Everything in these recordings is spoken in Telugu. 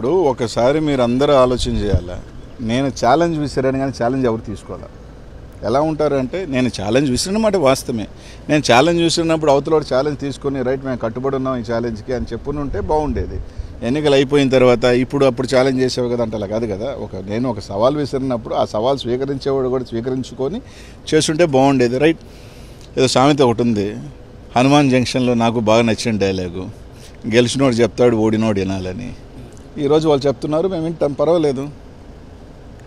ఇప్పుడు ఒకసారి మీరు అందరూ ఆలోచన చేయాలా. నేను ఛాలెంజ్ విసిరాను కానీ ఛాలెంజ్ ఎవరు తీసుకోవాలా. ఎలా ఉంటారు అంటే నేను ఛాలెంజ్ విసిరినమాట వాస్తవమే. నేను ఛాలెంజ్ విసిరినప్పుడు అవతల ఛాలెంజ్ తీసుకొని రైట్ మేము కట్టుబడి ఉన్నాం ఈ ఛాలెంజ్కి అని చెప్పునుంటే బాగుండేది. ఎన్నికలు అయిపోయిన తర్వాత అప్పుడు ఛాలెంజ్ చేసేవి కదా అంటే అలా కాదు కదా. నేను ఒక సవాల్ విసిరినప్పుడు ఆ సవాల్ స్వీకరించేవాడు కూడా స్వీకరించుకొని చేస్తుంటే బాగుండేది. రైట్. ఏదో సామెత ఒకటి ఉంది, హనుమాన్ జంక్షన్లో నాకు బాగా నచ్చిన డైలాగు, గెలిచినోడు చెప్తాడు ఓడినోడు వినాలని. ఈరోజు వాళ్ళు చెప్తున్నారు, మేము వింటాం, పర్వాలేదు.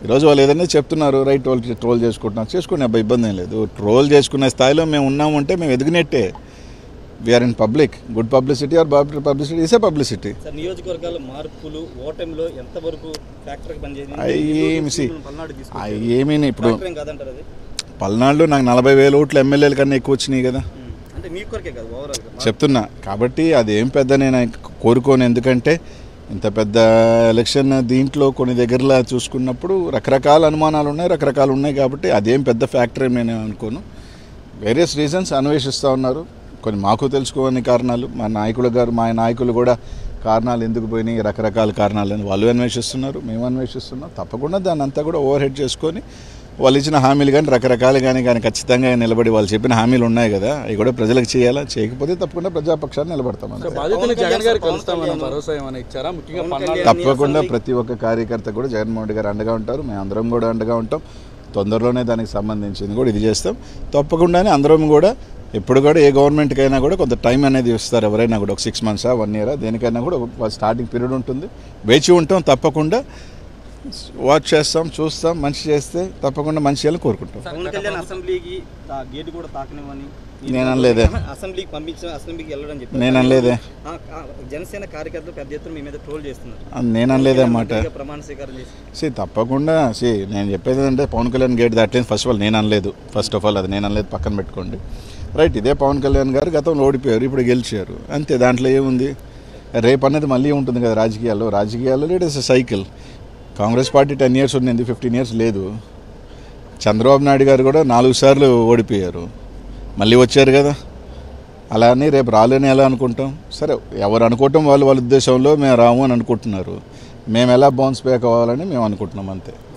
ఈరోజు వాళ్ళు ఏదైనా చెప్తున్నారు, రైట్. వాళ్ళు ట్రోల్ చేసుకుంటున్నారు, చేసుకునే అబ్బాయి ఇబ్బంది ఏం లేదు. ట్రోల్ చేసుకునే స్థాయిలో మేము ఉన్నామంటే మేము ఎదిగినట్టే. We are in public. Good publicity or bad publicity is a publicity. నియోజకవర్గాల మార్పులు ఓటమిలో ఎంతవరకు ఫ్యాక్టర్కి పనిచేయదు? ఏమీ ఇప్పుడు పల్నాడులో నాకు 40,000 ఓట్లు ఎమ్మెల్యేల కన్నా ఎక్కువ వచ్చినాయి కదా చెప్తున్నా. కాబట్టి అదేం పెద్ద నేను కోరుకోను. ఎందుకంటే ఇంత పెద్ద ఎలక్షన్ దీంట్లో కొన్ని దగ్గరలా చూసుకున్నప్పుడు రకరకాల అనుమానాలు ఉన్నాయి, రకరకాలు ఉన్నాయి. కాబట్టి అదేం పెద్ద ఫ్యాక్టర్ నేను అనుకోను. వేరియస్ రీజన్స్ అన్వేషిస్తూ ఉన్నారు. కొన్ని మాకు తెలుసుకోని కారణాలు, మా నాయకులు కూడా కారణాలు ఎందుకు పోయినాయి, రకరకాల కారణాలని వాళ్ళు అన్వేషిస్తున్నారు, మేము అన్వేషిస్తున్నాం. తప్పకుండా దాన్ని అంతా కూడా ఓవర్ హెడ్ చేసుకొని వాళ్ళు ఇచ్చిన హామీలు కానీ రకరకాలు కానీ ఖచ్చితంగా నిలబడి వాళ్ళు చెప్పిన హామీలు ఉన్నాయి కదా, అవి కూడా ప్రజలకు చేయాలా. చేయకపోతే తప్పకుండా ప్రజాపక్షాన్ని నిలబడతాం. తప్పకుండా ప్రతి ఒక్క కార్యకర్త కూడా జగన్మోహన్ రెడ్డి గారు అండగా ఉంటారు, మేము అందరం కూడా అండగా ఉంటాం. తొందరలోనే దానికి సంబంధించింది కూడా ఇది చేస్తాం. తప్పకుండానే అందరం కూడా ఎప్పుడు కూడా ఏ గవర్నమెంట్కైనా కూడా కొంత టైం అనేది ఇస్తారు. ఎవరైనా కూడా ఒక 6 months 1 year దేనికైనా కూడా స్టార్టింగ్ పీరియడ్ ఉంటుంది. వేచి ఉంటాం. తప్పకుండా వాచ్ చేస్తాం, చూస్తాం. మంచి చేస్తే తప్పకుండా మంచి చేయాలని కోరుకుంటాం. నేను అనలేదే. నేను అనలేదే. నేను అనలేదే అన్నమాట. తప్పకుండా నేను చెప్పేది అంటే పవన్ కళ్యాణ్ గేట్ దాటలేదు. ఫస్ట్ ఆఫ్ ఆల్ నేను అనలేదు. అది నేను అనలేదు, పక్కన పెట్టుకోండి. రైట్. ఇదే పవన్ కళ్యాణ్ గారు గతంలో ఓడిపోయారు, ఇప్పుడు గెలిచారు, అంతే. దాంట్లో ఏముంది. రేపు అనేది మళ్ళీ ఉంటుంది కదా రాజకీయాల్లో. It is a cycle. Congress party 10 years ఉంది, 15 years లేదు. చంద్రబాబు నాయుడు గారు కూడా 4 సార్లు ఓడిపోయారు, మళ్ళీ వచ్చారు కదా. అలా అని రేపు రాలేని ఎలా అనుకుంటాం? సరే, ఎవరు అనుకోవటం వాళ్ళ ఉద్దేశంలో మేము రాము అని అనుకుంటున్నారు. మేము ఎలా బౌన్స్ బ్యాక్ అవ్వాలని మేము అనుకుంటున్నాం, అంతే.